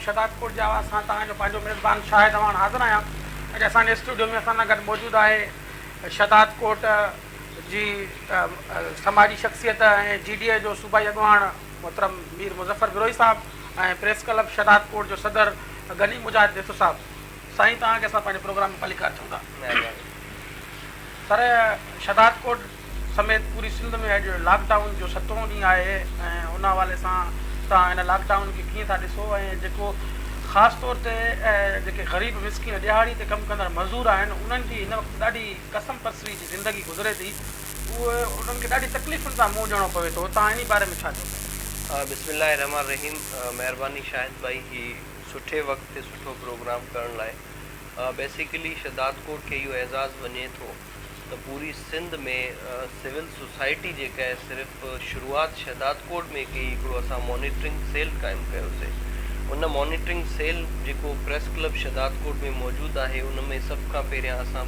शहदाद कोट जा असां तव्हांजो पंहिंजो मेज़बान शाहिद अमान हाज़िर आहियां। अॼु असांजे स्टूडियो में असां सां गॾु मौजूदु आहे शहदाद कोट जी समाजी शख़्सियत ऐं GDA जो सूबाई अॻवान मोहतरम मीर मुज़फ़र बिरोई साहब ऐं प्रेस क्लब शहदाद कोट जो सदर गनी मुजाहिद देसू साहब। साईं तव्हांखे असां पंहिंजे प्रोग्राम में पलिकार चवंदा। सर, शहदाद कोट समेत पूरी सिंध में अॼु लॉकडाउन जो 7हों ॾींहुं आहे ऐं उन हवाले सां तव्हां हिन लॉकडाउन खे कीअं था ॾिसो ऐं जेको ख़ासि तौर ते जेके ग़रीब मिसकिन ॾिहाड़ी ते कमु कंदड़ मज़दूर आहिनि उन्हनि जी हिन वक़्तु ॾाढी कसम पसरी जी ज़िंदगी गुज़रे थी, उहे उन्हनि खे ॾाढी तकलीफ़ुनि सां मुंहुं ॾियणो पवे थो। तव्हां इन बारे में छा चओ? बिस्मिल्लाह रहमान रहीम। महिरबानी शाहिद भाई ही सुठे वक़्त ते सुठो प्रोग्राम करण लाइ। बेसिकली शहदाद कोट खे इहो एज़ाज़ वञे थो त पूरी सिंध में सिविल सोसाइटी जेका आहे सिर्फ़ु शुरूआत शहदाद कोट में कई। हिकिड़ो असां मॉनिटरिंग सेल क़ाइमु कयोसीं। उन मॉनिटरिंग सेल जेको प्रेस क्लब शहदाद कोट में मौजूदु आहे उन में सभ खां पहिरियां असां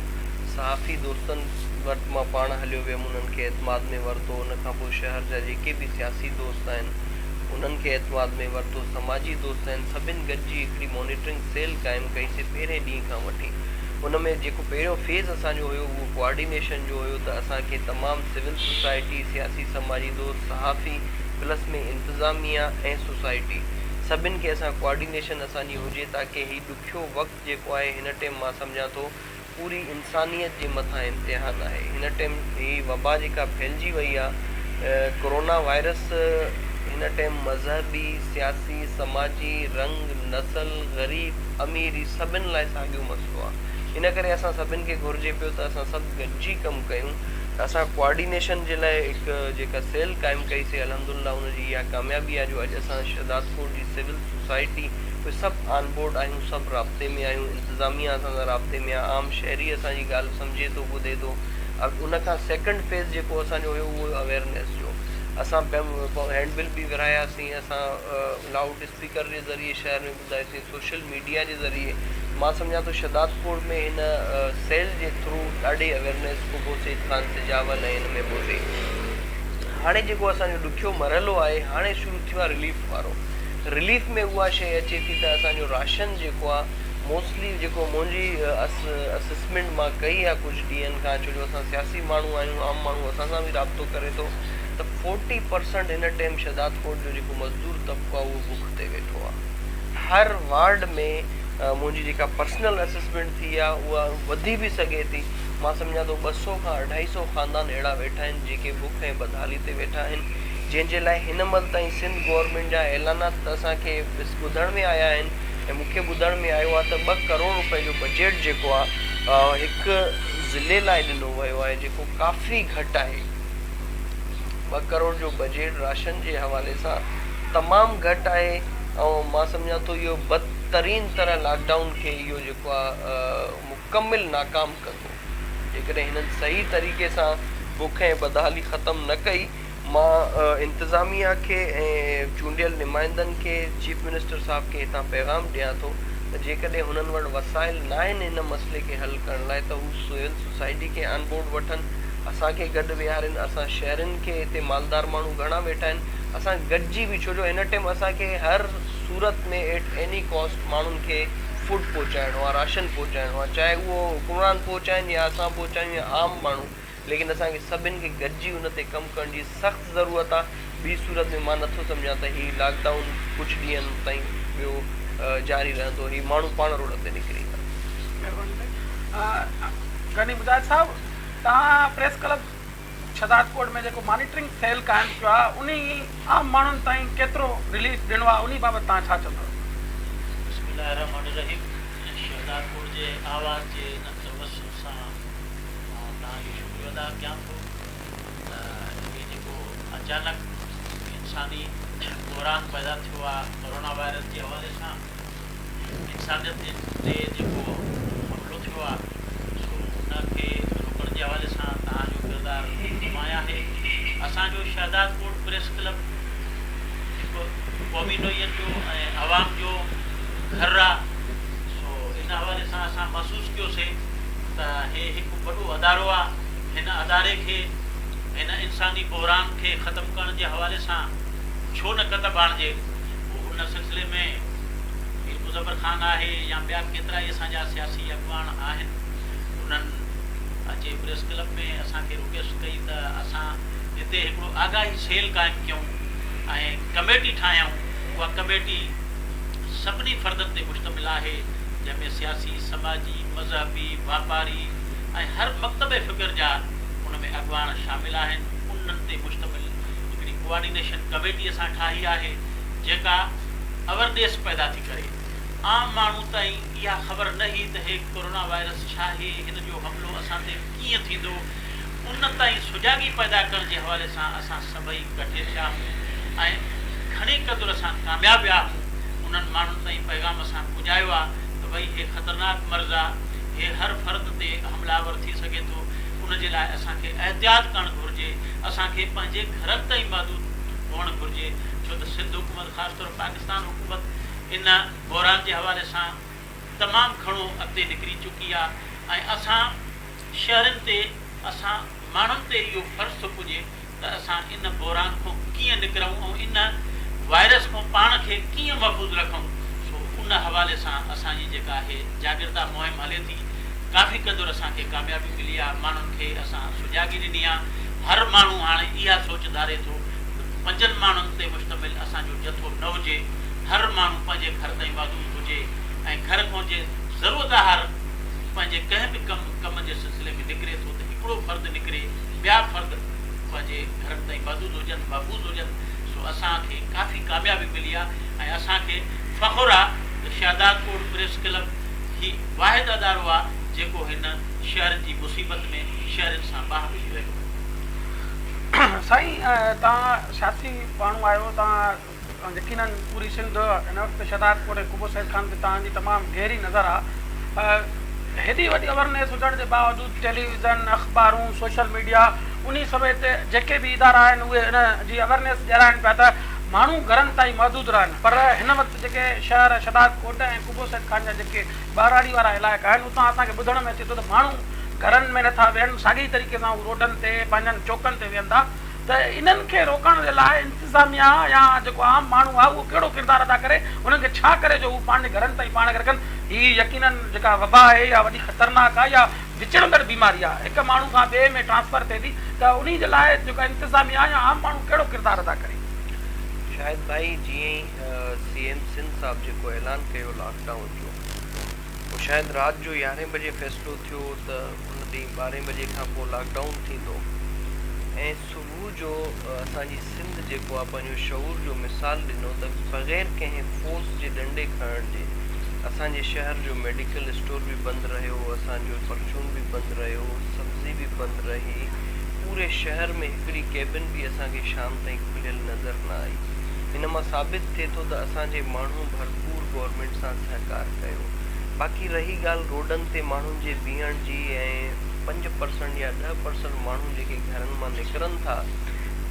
सहाफ़ी दोस्तनि वटि मां पाण हलियो वियुमि, उन्हनि खे एतमाद में वरितो। उन खां पोइ शहर जा जेके बि सियासी दोस्त आहिनि उन्हनि खे एतमाद में वरितो। समाजी दोस्त आहिनि, सभिनि गॾिजी हिकिड़ी मॉनिटरिंग सेल क़ाइमु कईसीं पहिरें ॾींहं खां वठी। उन में जेको पहिरियों फेज़ असांजो हुयो उहो कोऑर्डिनेशन जो हुयो त असांखे तमामु सिविल सोसाइटी, सियासी समाजी दोस्त, सहाफ़ी प्लस में इंतिज़ामिया ऐं सोसाइटी सभिनि खे असां कोऑर्डिनेशन असांजी हुजे ताकी हीउ ॾुखियो वक़्तु जेको आहे हिन टाइम मां सम्झां थो पूरी इंसानियत जे मथां इम्तिहान आहे। हिन टाइम हीअ वबा जेका फैलिजी वई आहे कोरोना वायरस, हिन टाइम मज़हबी, सियासी, समाजी, रंग, नसल, ग़रीब, अमीर ही सभिनि लाइ साॻियो मसइलो आहे। इन करे असां सभिनि खे घुरिजे पियो त असां सभु गॾिजी कमु कयूं। असां कोऑर्डिनेशन जे लाइ हिकु जेका सेल क़ाइमु कईसीं, अल्हम्दुलिल्लाह उनजी इहा कामयाबी आहे जो अॼु असां शहदाद कोट जी सिविल सोसाइटी उहे सभु ऑन बोर्ड आहियूं, सभु राब्ते में आहियूं। इंतिज़ामिया असां सां राब्ते में आहे, आम शहरी असांजी ॻाल्हि सम्झे थो, ॿुधे थो। उन खां सेकेंड फेज़ जेको असांजो हुयो उहो अवेयरनेस जो। असां हैंडबिल बि विरायासीं, असां लाउड स्पीकर जे ज़रिए शहर में ॿुधाईसीं, सोशल मीडिया जे ज़रिए। मां सम्झां थो शहदाद कोट में हिन सेल जे थ्रू ॾाढी अवेयरनेस को पहुचे, खान सिजावल ऐं हिन में पहुचे। हाणे जेको असांजो ॾुखियो मरहलो आहे हाणे शुरू थियो आहे रिलीफ वारो। रिलीफ में उहा शइ अचे थी त असांजो राशन जेको आहे मोस्टली जेको मुंहिंजी असेसमेंट मां कई आहे कुझु ॾींहंनि खां, छो जो असां सियासी माण्हू आहियूं, आम माण्हू असां सां बि राब्तो करे थो, त 40% हिन टाइम शहदाद कोट जो जेको मज़दूर तबिको आहे उहो बुख ते वेठो आहे। हर वार्ड में मुंहिंजी जेका पर्सनल असेसमेंट थी आहे उहा वधी बि सघे थी। मां सम्झां थो 200 खां 250 ख़ानदान अहिड़ा वेठा आहिनि जेके बुख ऐं बदहाली ते वेठा आहिनि, जंहिंजे लाइ हिन महिल ताईं सिंध गवर्नमेंट जा ऐलानात त असांखे ॿुधण में आया आहिनि ऐं मूंखे ॿुधण में आयो आहे त 2 करोड़ रुपए जो बजट जेको आहे हिकु ज़िले लाइ ॾिनो वियो आहे, जेको काफ़ी घटि आहे। 2 करोड़ जो बजट राशन जे हवाले सां तमामु घटि आहे ऐं मां सम्झां थो इहो बदतरीन तरह लॉकडाउन खे इहो जेको आहे मुकमिल नाकाम कंदो। जेकॾहिं हिननि सही तरीक़े सां बुख ऐं बदहाली ख़तमु न कई। मां इंतिज़ामिया खे ऐं चूंडियल नुमाइंदनि खे, चीफ मिनिस्टर साहब खे हितां पैगाम ॾियां थो त जेकॾहिं हुननि वटि वसाइल न आहिनि हिन मसइले खे हल करण लाइ त हू सिविल सोसाइटी खे ऑन बोर्ड वठनि, असांखे गॾु विहारनि। असां शहरनि खे हिते मालदार माण्हू घणा वेठा आहिनि, असां गॾिजी बि, छो जो हिन टाइम असांखे हर सूरत में एट एनी कॉस्ट माण्हुनि खे फूड पहुचाइणो आहे, राशन पहुचाइणो आहे, चाहे उहो हुकुमरान पहुचाइनि या असां पहुचायूं या आम माण्हू, लेकिन असांखे सभिनि खे गॾिजी उन ते कमु करण जी सख़्तु ज़रूरत आहे। ॿी सूरत में मां नथो सम्झां त हीउ लॉकडाउन कुझु ॾींहंनि ताईं ॿियो जारी रहंदो, हीउ माण्हू पाण रोड ते निकिरी वेंदा। गनी मुजाहिद साहब, तव्हां प्रेस क्लब शहदाद कोट में जेको मॉनिटरिंग सेल क़ाइमु कयो आहे उन आम माण्हुनि ताईं केतिरो रिलीफ ॾिनो आहे, उन बाबति तव्हां छा चवंदव? बिस्मिल्लाह रहमान रहीम। शहदाद कोट जे आवाज़ जे तवसुल सां तव्हांजो शुक्रिया अदा कयां थो त इहे जेको अचानक इंसानी बहरान पैदा थियो आहे कोरोना वायरस जे हवाले सां, इंसानियत ते जेको हमिलो थियो आहे सो उनखे रोकण जे हवाले सां तव्हांजो किरदारु नुमाया आहे। असांजो शहदाद कोट प्रेस क्लब हिकु क़ौमी नोयत जो ऐं आवाम जो घर आहे, सो इन हवाले सां असां महसूसु कयोसीं त हे हिकु वॾो अदारो आहे। हिन अदारे खे, हिन इंसानी बहरान खे ख़तमु करण जे हवाले सां छो न कदम आणिजे। उन सिलसिले में गबर खान आहे या ॿिया केतिरा ई असांजा सियासी अॻुवान आहिनि, उन्हनि अचे प्रेस क्लब में असांखे रिक्वेस्ट कई त असां हिते हिकिड़ो आगाही सेल क़ाइमु कयूं ऐं कमेटी ठाहियूं। उहा कमेटी सभिनी फ़र्दनि ते मुश्तमिल आहे, जंहिंमें सियासी, समाजी, मज़हबी, वापारी ऐं हर मकतबे फ़िक्र जा उन में अॻुवान शामिल आहिनि। उन्हनि ते मुश्तमिल हिकिड़ी कोऑर्डिनेशन कमेटी असां ठाही आहे जेका अवेयरनेस पैदा थी करे। आम माण्हू ताईं इहा ख़बर न हुई त हे कोरोना वायरस छा आहे, हिन जो हमिलो असां ते कीअं थींदो, उन ताईं सुजागी पैदा करण जे हवाले सां असां सभई कठे थिया आहियूं ऐं घणी क़दुरु असां कामयाबु विया आहियूं। उन्हनि माण्हुनि ताईं पैगाम असां पुॼायो आहे त भई हे ख़तरनाक मर्ज़ आहे, हे हर फ़र्द ते हमलावर थी सघे थो, उनजे लाइ असांखे एहतियात करणु घुरिजे, असांखे पंहिंजे घरनि ताईं महदूद हुअणु घुरिजे। छो त सिंध हुकूमत, ख़ासि तौर पाकिस्तान हुकूमत इन बहरान जे हवाले सां तमामु घणो अॻिते निकिरी चुकी आहे ऐं असां शहरनि ते, असां माण्हुनि ते इहो फ़र्ज़ु थो पुॼे त असां इन बहरान खां कीअं निकिरूं ऐं इन वायरस खां पाण खे कीअं महफ़ूज़ रखूं। सो उन हवाले सां असांजी जेका आहे जागृता मुहिम हले थी, काफ़ी क़दुरु असांखे कामयाबी मिली आहे, माण्हुनि खे असां सुजागी ॾिनी आहे। हर माण्हू हाणे इहा सोच धारे थो, 5 माण्हुनि ते मुश्तमिल असांजो जथो न हुजे, हर माण्हू पंहिंजे घर ताईं महदूद हुजे ऐं घर खां जे ज़रूरत हार पंहिंजे कंहिं बि कम जे सिलसिले में निकिरे थो त हिकिड़ो फ़र्द निकिरे, ॿिया फ़र्द पंहिंजे घरनि ताईं महदूद हुजनि, महफ़ूज़ हुजनि। सो असांखे काफ़ी कामयाबी मिली आहे ऐं असांखे फ़ख़ुरु आहे त शहदाद कोट प्रेस क्लब ही वाहिद अदारो आहे जेको हिन शहर जी मुसीबत में शहरनि सां बाहि मिली रहियो। साईं, तव्हां सियासी माण्हू आहियो, तव्हां यकीनन पूरी सिंध हिन वक़्तु शहदाद कोट ऐं कुबो सैद खान ते तव्हांजी तमामु गहरी नज़र आहे। हेॾी वॾी अवेयरनेस हुजण जे बावजूदि टेलीविज़न, अख़बारूं, सोशल मीडिया, उन समय ते जेके बि इदारा आहिनि उहे हिन जी अवेयरनेस ॾियाराइनि पिया त माण्हू घरनि ताईं महदूद रहनि, पर हिन वक़्तु जेके शहर शहदाद कोट ऐं कुबो सैद खान जा जेके ॿाराड़ी वारा इलाइक़ा आहिनि, उतां असांखे ॿुधण में अचे थो त माण्हू घरनि में नथा वेहनि, साॻी तरीक़े सां रोडनि ते, पंहिंजनि चौकनि ते वेहनि था। त इन्हनि खे रोकण जे लाइ इंतिज़ामिया या जेको आम माण्हू आहे उहो कहिड़ो किरदारु अदा करे, उन्हनि खे छा करे जो उहे पंहिंजे घरनि ताईं पाण खे रखनि। हीअ यकीनन जेका वबा आहे या वॾी ख़तरनाक आहे या विचड़ंदड़ बीमारी आहे, हिकु माण्हू खां ॿिए में ट्रांसफर थिए थी, त उन जे लाइ जेका इंतिज़ामिया या आम माण्हू कहिड़ो किरदारु अदा करे। शायदि भाई जीअं ई CM सिंध साहिबु जेको ऐलान कयो लॉकडाउन जो, पोइ शायदि राति जो 11 बजे फ़ैसिलो थियो त उन ॾींहुं 12 बजे खां पोइ लॉकडाउन थींदो ऐं सुबुह जो असांजी सिंध जेको आहे पंहिंजो शऊर जो मिसाल ॾिनो त बग़ैर कंहिं फोर्स जे डंडे खणण जे असांजे शहर जो मेडिकल स्टोर बि बंदि रहियो, असांजो परचून बि बंदि रहियो, सब्ज़ी बि बंदि रही, पूरे शहर में हिकिड़ी केबिन बि असांखे शाम ताईं खुलियल नज़र न आई। हिन मां साबित थिए थो त असांजे माण्हू भरपूर गवर्नमेंट सां सहकार कयो। बाक़ी रही ॻाल्हि रोडनि ते माण्हुनि जे बीहण जी ऐं 5% या 10% माण्हू जेके घरनि मां निकिरनि था,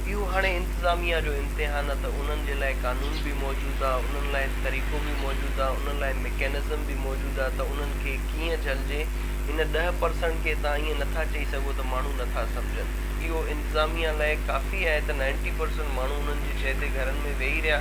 इहो हाणे इंतिज़ामिया जो इम्तिहान आहे त उन्हनि जे लाइ कानून बि मौजूदु आहे, उन्हनि लाइ तरीक़ो बि मौजूदु आहे, उन्हनि लाइ मैकेनिज़म बि मौजूदु आहे त उन्हनि खे कीअं झलिजे। हिन 10% खे तव्हां ईअं नथा चई सघो त माण्हू नथा सम्झनि। इहो इंतिज़ामिया लाइ काफ़ी आहे त 90% माण्हू उन्हनि जी शइ ते घरनि में वेही रहिया,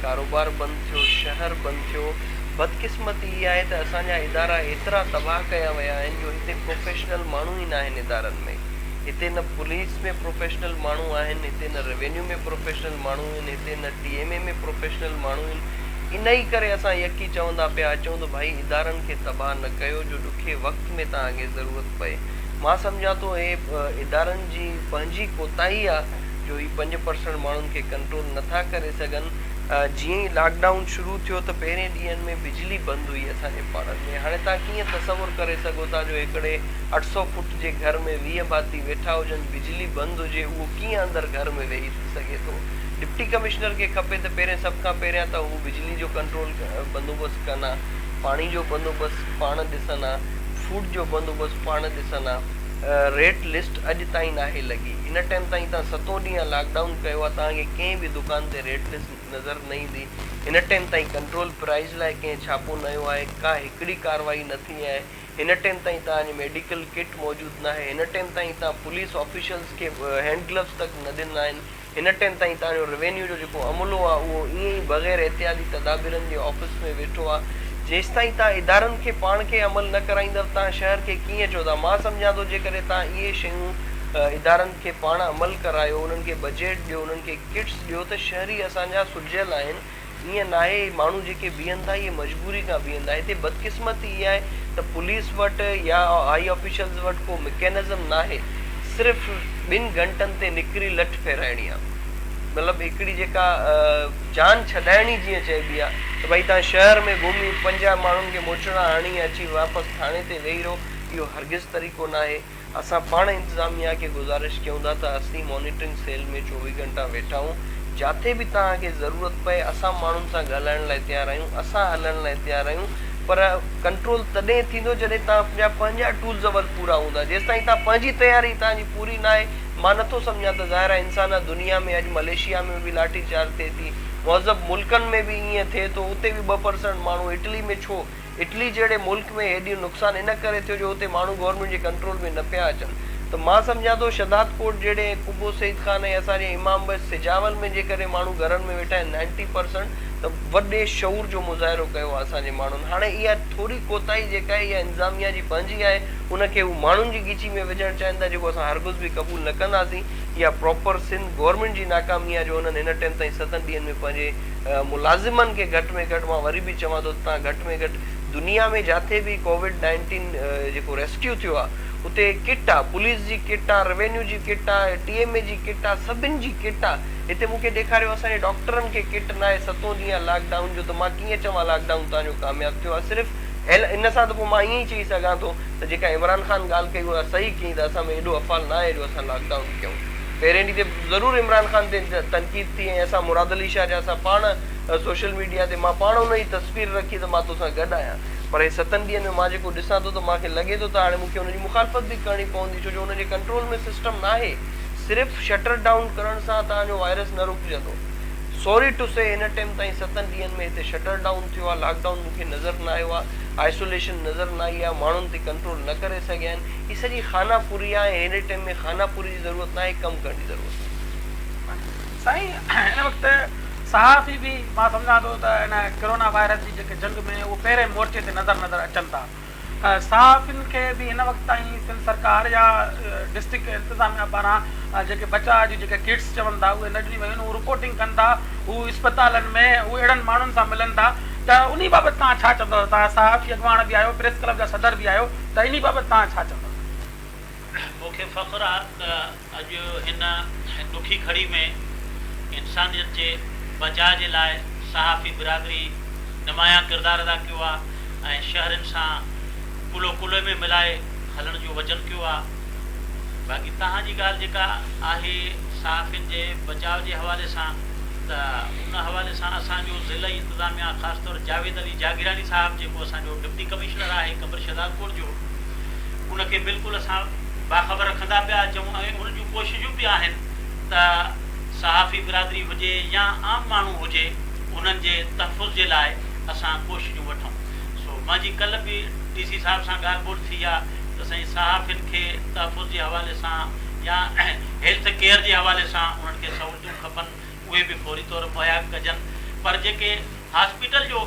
कारोबार बंदि थियो, शहर बंदि थियो। बदकिस्मती इहा आहे त असांजा इदारा एतिरा तबाह कया विया आहिनि जो हिते प्रोफेशनल माण्हू ई न आहिनि इदारनि में। हिते न पुलिस में प्रोफेशनल माण्हू आहिनि, हिते न रेवेन्यू में प्रोफेशनल माण्हू आहिनि, हिते न TMA में प्रोफेशनल माण्हू आहिनि। इन ई करे असां यकी चवंदा पिया अचूं त भाई इदारनि खे तबाह न कयो जो ॾुखे वक़्त में तव्हांखे ज़रूरत पए। मां सम्झां थो हे इदारनि जी पंहिंजी कोताही आहे जो ही 5% माण्हुनि खे कंट्रोल नथा करे सघनि। जीअं ई लॉकडाउन शुरू थियो त पहिरें ॾींहंनि में बिजली बंदि हुई असांजे पाड़नि में। हाणे तव्हां कीअं तसवुरु करे सघो था जो हिकिड़े 800 फुट जे घर में 20 भाती वेठा हुजनि, बिजली बंदि हुजे, उहो कीअं अंदरि घर में वेही सघे थो। डिप्टी कमिश्नर खे खपे त पहिरें सभ खां पहिरियां त हू बिजली जो कंट्रोल बंदोबस्तु कनि, पाणी जो बंदोबस्तु पाण ॾिसनि, फूड जो बंदोबस्तु पाण ॾिसनि। रेट लिस्ट अॼु ताईं नाहे लॻी। इन टाइम ताईं तव्हां 7 ॾींहं लॉकडाउन कयो आहे, तव्हांखे कंहिं बि दुकान ते रेट लिस्ट नज़र न ईंदी। इन टाइम ताईं कंट्रोल प्राइस लाइ कंहिं छापो न आयो आहे, का हिकिड़ी कार्रवाई न थी आहे। हिन टाइम ताईं तव्हांजी मेडिकल किट मौजूदु न आहे। हिन टाइम ताईं तव्हां पुलिस ऑफिशल्स खे हैंड ग्लव्स तक न ॾिना आहिनि। हिन टाइम ताईं तव्हांजो रेवेन्यू जो जेको अमलो आहे उहो ईअं ई बग़ैर एहतियाती तदाबीरनि जे ऑफिस में वेठो आहे। जेसि ताईं तव्हां इदारनि खे पाण खे अमल न कराईंदव तव्हां शहर खे कीअं चओ था। मां सम्झां थो जेकॾहिं तव्हां इहे शयूं इदारनि खे पाण अमल करायो, उन्हनि खे बजट ॾियो, उन्हनि खे किट्स ॾियो, त शहरी असांजा सुलझियल आहिनि। ईअं न आहे माण्हू जेके बीहनि था इहे मजबूरी खां बीहनि था। हिते बदकिस्मती इहा आहे त पुलिस वटि या हाई ऑफिशियल्स वटि को मैकेनिज़म न आहे, सिर्फ़ु 2 घंटनि ते निकिरी लठ फेराइणी आहे। मतिलबु हिकिड़ी जेका जान छॾाइणी जीअं चइबी आहे त भई तव्हां शहर में घुमी 5 माण्हुनि खे मोचड़ा हणी अची वापसि थाणे ते वेही रहो, इहो हरगिज़ तरीक़ो न आहे। असां पाण इंतिज़ामिया खे गुज़ारिश कयूं था त असीं मॉनिटरिंग सेल में 24 घंटा वेठा आहियूं। जिथे बि तव्हांखे ज़रूरत पए असां माण्हुनि सां ॻाल्हाइण लाइ तयारु आहियूं, असां हलण लाइ तयारु आहियूं, पर कंट्रोल तॾहिं थींदो जॾहिं तव्हां पंहिंजा टूल्स अवल पूरा हूंदा। जेसि ताईं तव्हां पंहिंजी तयारी तव्हांजी पूरी न आहे, मां नथो सम्झां त ज़ाहिर आहे इंसान दुनिया में अॼु मलेशिया में बि लाठी चार्ज थिए थी, मौज़ब मुल्कनि में बि ईअं थिए थो, उते बि 2% माण्हू, इटली में छो, इटली जहिड़े मुल्क में हेॾी नुक़सानु इन करे थियो जो उते माण्हू गवर्नमेंट जे कंट्रोल में न पिया अचनि। त मां सम्झां थो शहदाद कोट जहिड़े कुबो सईद खान ऐं असांजे इमाम बस सिजावल में जेकॾहिं माण्हू घरनि में वेठा आहिनि 90%, त वॾे शऊर जो मुज़ाहिरो कयो आहे असांजे माण्हुनि। हाणे इहा थोरी कोताही जेका आहे इहा इंतिज़ामिया जी पंहिंजी आहे, उनखे हू माण्हुनि जी ॻीची में विझणु चाहिनि था, जेको असां हरगिज़ बि क़बूल न कंदासीं। इहा प्रॉपर सिंध गवर्नमेंट जी नाकामी आहे जो उन्हनि हिन टाइम ताईं 7 ॾींहंनि में पंहिंजे मुलाज़िमनि खे घटि में घटि, मां वरी बि चवां थो तव्हां घटि में घटि दुनिया में जिथे बि कोविड-19 जेको रेस्क्यू थियो आहे उते किट आहे, पुलिस जी किट आहे, रेवेन्यू जी किट आहे, TMA जी किट आहे, सभिनि जी किट आहे। हिते मूंखे ॾेखारियो असांजे डॉक्टरनि खे किट न आहे 7 ॾींहं लॉकडाउन जो, त मां कीअं चवां लॉकडाउन तव्हांजो कामयाबु थियो आहे। सिर्फ़ु इन सां त पोइ मां ईअं ई चई सघां थो त जेका इमरान ख़ान ॻाल्हि कई उहा सही कई, त असां में एॾो अफ़ाल न आहे जो असां लॉकडाउन कयूं। पहिरें ॾींहं ते ज़रूरु इमरान ख़ान ते तनक़ीद थी, ऐं असां मुराद अली शाह जा असां पाण सोशल मीडिया ते मां पाण उन जी तस्वीर रखी त मां तोसां गॾु आहियां, पर हे 7 ॾींहंनि में मां जेको ॾिसां थो त मूंखे लॻे थो त हाणे मूंखे हुनजी मुखालफ़त बि करणी पवंदी, छो जो हुनजे कंट्रोल में सिस्टम न आहे। सिर्फ़ु शटर डाउन करण सां तव्हांजो वायरस न रुकिजंदो। सॉरी टू से हिन टाइम ताईं 7 ॾींहंनि में हिते शटर डाउन थियो आहे, लॉकडाउन मूंखे नज़र न आयो आहे, आइसोलेशन नज़र न आई आहे, माण्हुनि ते कंट्रोल न करे सघिया आहिनि। हीअ सॼी खानापुरी आहे, ऐं हिन टाइम में खानापुरी जी ज़रूरत न आहे, कमु करण जी ज़रूरत आहे। साईं हिन वक़्तु सहाफ़ी बि मां सम्झां थो त हिन कोरोना वायरस जी जेके जंग में उहो पहिरें मोर्चे ते नज़र अचनि था। सहाफ़ियुनि खे बि हिन वक़्तु ताईं सिंध सरकार या डिस्ट्रिक्ट इंतिज़ामिया पारां जेके बचाव जी जेके किट्स चवनि था उहे न ॾिनी वियूं आहिनि, उहे रिपोर्टिंग कनि था, हू इस्पतालनि में उहे अहिड़नि माण्हुनि सां मिलनि था। त उन बाबति तव्हां छा चवंदव? तव्हां सहाफ़ी अॻवान बि आहियो, प्रेस क्लब जा सदर बि आहियो, त इन बाबति तव्हां छा चवंदव? मूंखे फ़ख़्रु आहे त अॼु हिन ॾुखी घड़ी में इंसानियत जे बचाव जे लाइ सहाफ़ी बिरादरी नुमाया किरदारु अदा कयो आहे ऐं शहरनि सां कुलो कुले में मिलाए हलण जो वचन कयो आहे। बाक़ी तव्हांजी ॻाल्हि जेका आहे सहाफ़ियुनि जे बचाव जे हवाले सां, त उन हवाले सां असांजो ज़िला इंतिज़ामिया ख़ासि तौरु जावेद अली जागीरानी साहिबु जेको असांजो डिप्टी कमिश्नर आहे कमर शहदाद कोट जो, उनखे बिल्कुलु असां बाख़बर रखंदा पिया अचूं ऐं उन जूं कोशिशूं बि आहिनि त सहाफ़ी बिरादरी हुजे या आम माण्हू हुजे, उन्हनि जे तहफ़ुज़ जे लाइ असां कोशिशूं वठूं। सो मुंहिंजी कल्ह बि DC साहिब सां ॻाल्हि ॿोल थी आहे त साईं सहाफ़ियुनि खे तहफ़ुज़ जे हवाले सां या हेल्थ केयर जे हवाले सां उन्हनि खे सहूलियतूं खपनि, उहे बि फौरी तौर मुहैया कजनि। पर जेके हॉस्पिटल जो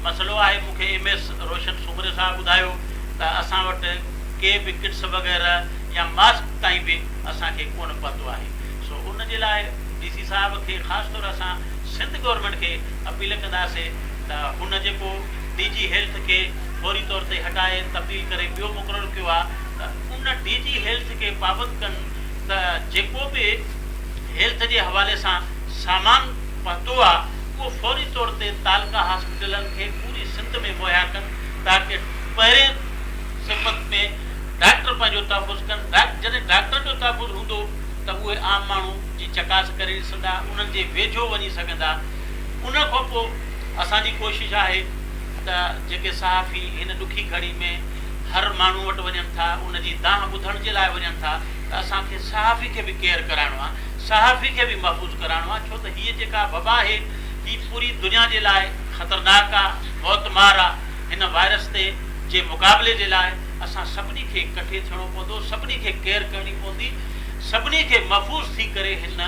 मसइलो आहे, मूंखे MS रोशन सुमरे साहिबु ॿुधायो त असां वटि के बि किट्स वग़ैरह या मास्क ताईं बि असांखे कोन पतो आहे। सो उन जे लाइ DC साहिब खे ख़ासि तौर सां सिंध गवर्नमेंट खे अपील कंदासीं त हुन जेको DG हेल्थ खे फौरी तौर ते हटाए तब्दील करे ॿियो मुक़ररु कयो आहे, त उन DG हेल्थ खे पाबंद कनि त जेको बि हेल्थ जे हवाले सां सामान पतो आहे उहो फौरी तौर ते तालका हॉस्पिटलनि खे पूरी सिंध में मुहैया कनि, ताकी पहिरें सिफ़त में डॉक्टर पंहिंजो तहफ़ुज़ कनि। जॾहिं डॉक्टर जो तहफ़ुज़ हूंदो त उहे आम माण्हू जी चकास करे ॾिसंदा, उन्हनि जे वेझो वञी सघंदा। उन खां पोइ असांजी कोशिशि आहे त जेके सहाफ़ी हिन ॾुखी घड़ी में हर माण्हू वटि वञनि था, उन जी दाह ॿुधण जे लाइ वञनि था, त असांखे सहाफ़ी खे बि केयर कराइणो आहे, सहाफ़ी खे बि महफ़ूज़ कराइणो आहे। छो त हीअ जेका वबा आहे हीअ पूरी दुनिया जे लाइ ख़तरनाक आहे, मौतमार आहे। हिन वायरस ते जे मुक़ाबले जे लाइ असां सभिनी खे इकठे थियणो पवंदो, सभिनी खे केयर करणी पवंदी, सभिनी खे महफ़ूज़ थी करे हिन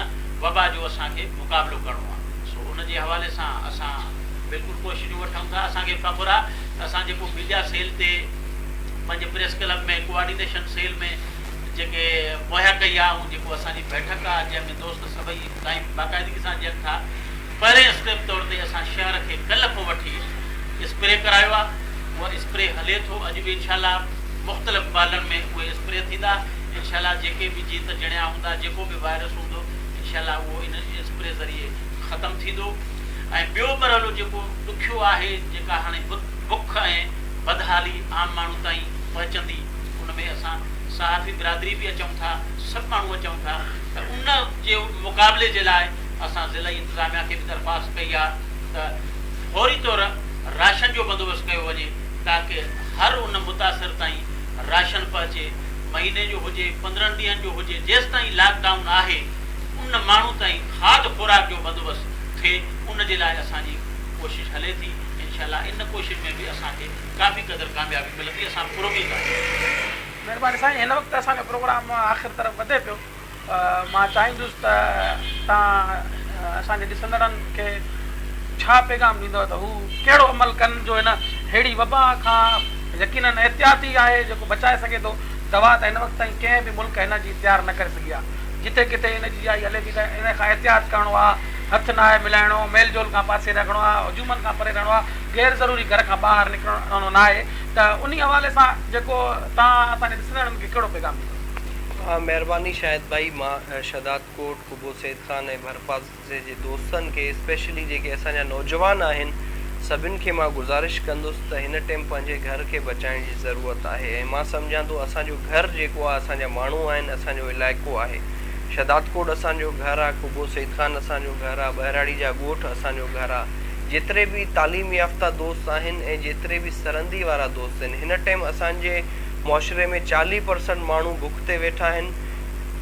वबा जो असांखे मुक़ाबिलो करिणो आहे। सो उन जे हवाले सां असां बिल्कुलु कोशिशूं वठूं था। असांखे ख़बर आहे त असां जेको मीडिया सेल ते पंहिंजे प्रेस क्लब में कोऑर्डिनेशन सेल में जेके मुहैया कई आहे, ऐं जेको असांजी बैठक आहे जंहिंमें दोस्त सभई ताईं बाक़ाइदगी सां ॾियनि था, पहिरें स्टेप तौर ते असां शहर खे कल्ह खां वठी स्प्रे करायो आहे। उहा स्प्रे हले थो, अॼु बि इनशाला मुख़्तलिफ़ ॿालनि में उहे स्प्रे थींदा। इनशाला जेके बि जीत जणिया हूंदा, जेको बि वायरस हूंदो, इनशाला उहो इन स्प्रे ज़रिए ख़तमु थींदो। ऐं ॿियो मरहलो जेको ॾुखियो आहे, जेका हाणे बुख ऐं बदहाली आम माण्हू ताईं पहुचंदी, उन में असां सहाफ़ी बिरादरी बि अचूं था, सभु माण्हू अचूं था, त उन जे मुक़ाबले जे लाइ असां ज़िला इंतिज़ामिया खे बि दरख़्वास्त कई आहे त फौरी तौर राशन जो बंदोबस्तु कयो वञे, ताकी हर उन मुतासिर ताईं राशन पहुचे। महीने जो हुजे, 15 ॾींहंनि जो हुजे, जेसि ताईं लॉकडाउन आहे, उन माण्हू ताईं खाद खुराक जो बंदोबस्तु थिए, उन जे लाइ असांजी कोशिशि हले थी। इनशाला इन कोशिशि में बि असांखे काफ़ी क़दुरु कामयाबी मिलंदी, असां पुरुमीद आहियूं। महिरबानी साईं, हिन वक़्तु असांजो प्रोग्राम आख़िर तरफ़ वधे पियो। मां चाहींदुसि त तव्हां असांजे ॾिसंदड़नि खे छा पैगाम ॾींदव त हू कहिड़ो अमल कनि जो हिन अहिड़ी वबा खां यकीनन एहतियाती आहे जेको बचाए सघे थो। दवा त हिन वक़्तु ताईं कंहिं बि मुल्क हिन जी तयारु न करे सघी आहे। जिते किथे हिन जी आई हले थी त इन खां एहतियात करिणो आहे, हथु न आहे मिलाइणो, मेल जोल खां पासे रखिणो आहे, हुजूमनि खां परे रहणो आहे, गैर ज़रूरी घर खां ॿाहिरि निकिरणो न आहे। त उन हवाले सां जेको तव्हां असांजे ॾिसंदड़नि खे कहिड़ो पैगाम ॾींदो? महिरबानी शाहिद भाई, मां शहदाद कोट कुबो सैद खान ऐं भरपास जे दोस्तनि खे, स्पेशली जेके असांजा नौजवान आहिनि, सभिनि खे मां गुज़ारिश कंदुसि त हिन टाइम पंहिंजे घर खे बचाइण जी ज़रूरत आहे। ऐं मां सम्झां थो असांजो घर जेको आहे, असांजा माण्हू आहिनि, असांजो इलाइक़ो आहे। शहदाद कोट असांजो घरु आहे, कुबो सैद खान असांजो घरु आहे, बहिराड़ी जा ॻोठ असांजो घरु आहे। जेतिरे बि तालीम याफ़्ता दोस्त आहिनि ऐं जेतिरे बि सरहंदी वारा दोस्त आहिनि, हिन टाइम असांजे मुआशिरे में 40% माण्हू बुख ते वेठा आहिनि,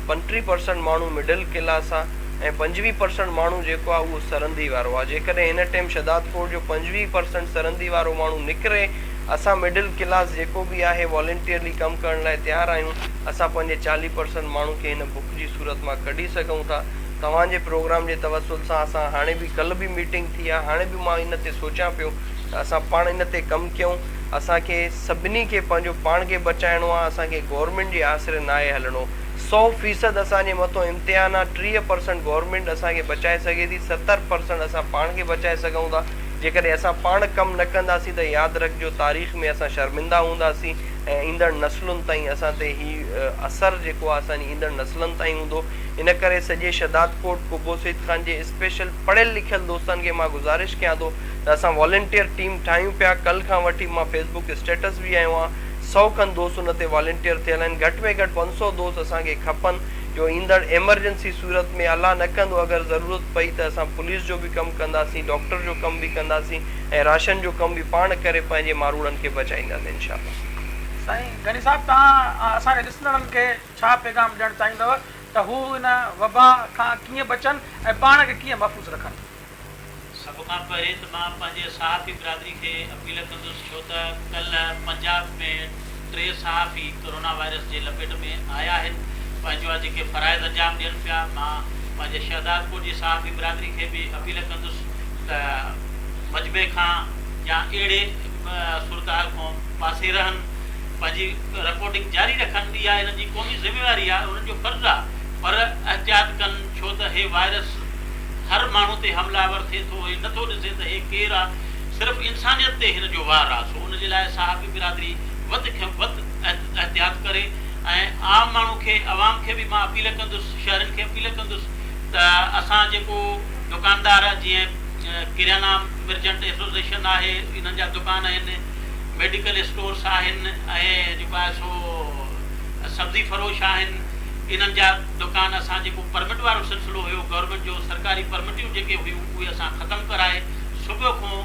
35% माण्हू मिडिल क्लास आहे ऐं 25% माण्हू जेको आहे उहो सरहंदी वारो आहे। जेकॾहिं हिन टाइम शहदाद कोट जो 25% सरहंदी वारो माण्हू निकिरे, असां मिडिल क्लास जेको बि आहे वॉलंटियरली कमु करण लाइ तयारु आहियूं। असां पंहिंजे 40% माण्हू खे हिन बुख जी सूरत मां कढी सघूं था। तव्हांजे प्रोग्राम जे तवसुल सां असां हाणे बि कल्ह बि मीटिंग थी आहे, हाणे बि मां इन ते सोचां पियो त असां पाण इन ते कमु कयूं। असांखे सभिनी खे पंहिंजो पाण खे बचाइणो आहे, असांखे गवर्नमेंट जे आसिरे न आहे हलणो। 100% असांजे मथां इम्तिहान आहे। 30% गवर्नमेंट असांखे बचाए सघे थी, 70% असां पाण खे बचाए सघूं था। जेकॾहिं असां पाण कमु न कंदासीं त यादि रखिजो तारीख़ में असां शर्मिंदा हूंदासीं ऐं ईंदड़ नसलुनि ताईं असां ते हीउ असरु जेको आहे असांजी ईंदड़ नसलनि ताईं हूंदो। इन करे सॼे शहदाद कोट कुबो सैद खान जे स्पेशल पढ़ियल लिखियल दोस्तनि खे मां गुज़ारिश कयां थो त असां वॉलंटियर टीम ठाहियूं पिया। कल्ह खां वठी मां फेसबुक स्टेटस बि आयो आहियां, 100 खनि दोस्त उन ते वॉलंटियर थियल आहिनि। घटि में घटि 500 दोस्त असांखे खपनि जो ईंदड़ एमरजेंसी सूरत में अलाह न कंदो अगरि ज़रूरत पई त असां पुलिस जो बि कमु कंदासीं, डॉक्टर जो कमु बि कंदासीं ऐं राशन जो कमु बि पाण करे पंहिंजे मारूड़नि खे बचाईंदासीं इंशाअल्लाह। साईं गनी साहब, तव्हां असांजे ॾिसंदड़नि खे छा पैगाम ॾियणु चाहींदव त हू हिन वबा खां कीअं बचनि ऐं पाण खे कीअं महफ़ूज़ रखनि? सभ खां पहिरीं त मां पंहिंजे सहाफ़ी बिरादरी खे अपील कंदुसि, छो त कल्ह पंजाब में 3 सहाफ़ी कोरोना वायरस जे लपेट में आया आहिनि, पंहिंजो जेके फ़राइज़ अंजाम ॾियनि पिया। मां पंहिंजे शहदाद कोट जी सहाफ़ी बिरादरी खे बि अपील कंदुसि त मजबे खां या अहिड़े सूरतहाल खां पासे रहनि, पंहिंजी रिपोर्टिंग जारी रखनि। इहा हिननि जी क़ौमी ज़िम्मेवारी आहे, उन्हनि जो फ़र्ज़ु आहे, पर एहतियात कनि, छो त हे वायरस हर माण्हू ते हमलावर थिए थो। हे नथो ॾिसे त हे केरु आहे, सिर्फ़ु इंसानियत ते हिन जो वार आहे। सो उन जे लाइ सहाफ़ी बिरादरी वधि खां वधि एहतियात करे ऐं आम माण्हू खे, आवाम खे बि मां अपील कंदुसि, शहरनि खे अपील कंदुसि त असां जेको दुकानदार, जीअं किराना मर्चेंट एसोसिएशन आहे, इन्हनि जा दुकान आहिनि, मेडिकल स्टोर्स आहिनि ऐं जेको आहे सो सब्ज़ी फरोश आहिनि, इन्हनि जा दुकान असां जेको परमिट वारो सिलसिलो हुयो, गवर्नमेंट जो सरकारी परमिटियूं जेके हुयूं उहे असां ख़तमु कराए सुबुह खां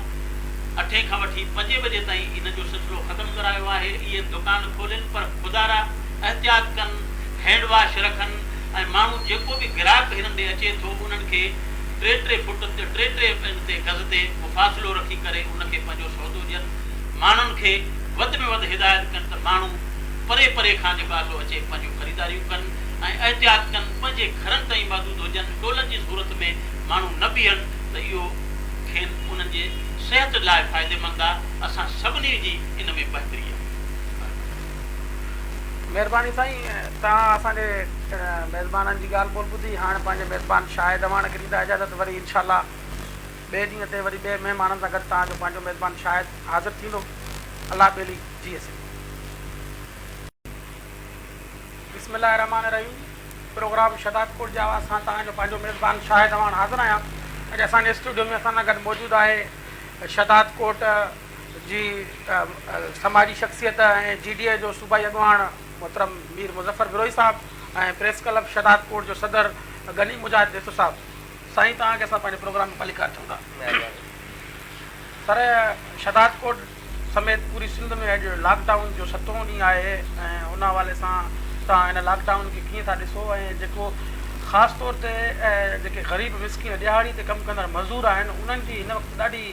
8 खां वठी 5 बजे ताईं इन जो सिलसिलो ख़तमु करायो आहे। इहे दुकान खोलनि, पर ख़ुदारा एहतियात कनि, हैंड वॉश रखनि ऐं माण्हू जेको बि ग्राहक हिननि ॾे अचे थो उन्हनि खे 3-3 फुट ते 3-3 ते गज़ ते फ़ासिलो रखी करे उनखे पंहिंजो सौदो ॾियनि। माण्हुनि खे वधि में वधि हिदायत कनि त माण्हू परे परे खां जेको आहे सो अचे पंहिंजूं ख़रीदारियूं कनि ऐं एहतियात कनि, पंहिंजे घरनि ताईं महदूद हुजनि। टोलनि जी सूरत में माण्हू न बीहनि त इहो खेनि उन्हनि जे सिहत लाइ फ़ाइदेमंद आहे। असां सभिनी जी इन में बहितरी आहे। महिरबानी साईं, तव्हां असांजे मेज़बाननि जी ॻाल्हि ॿोल ॿुधी। हाणे पंहिंजे मेज़बान शाहिद अवान खे ॾींदा इजाज़त। वरी इनशाला ॿिए ॾींहं ते वरी ॿिए महिमाननि सां गॾु तव्हांजो पंहिंजो मेज़बान शाहिद हाज़िर थींदो। अलाह ॿेली जी असीं। बिस्मिल्लाह रहमान रहीम। प्रोग्राम शदात कोट जे आवाज़ सां तव्हांजो पंहिंजो मेज़बान शाहिद अवान हाज़िर आहियां। अॼु असांजे स्टूडियो में असां सां गॾु मौजूदु आहे शदात कोट जी समाजी शख़्सियत ऐं GDA जो सूबाई अॻवान मोहतरम मीर मुज़फ़र बिरोई साहब ऐं प्रेस क्लब शदात कोट जो सदर गनी मुजाहिद देसो साहब। साईं, तव्हांखे असां पंहिंजे प्रोग्राम में पलिकार थियूं था। सर, शदात कोट समेत पूरी सिंध में अॼु लॉकडाउन जो 7हों ॾींहुं आहे ऐं उन हवाले सां तव्हां हिन लॉकडाउन खे कीअं था ॾिसो ऐं जेको ख़ासि तौर ते जेके ग़रीब मिसकिन ॾियाड़ी ते कमु कंदड़ मज़दूर आहिनि उन्हनि जी हिन वक़्तु ॾाढी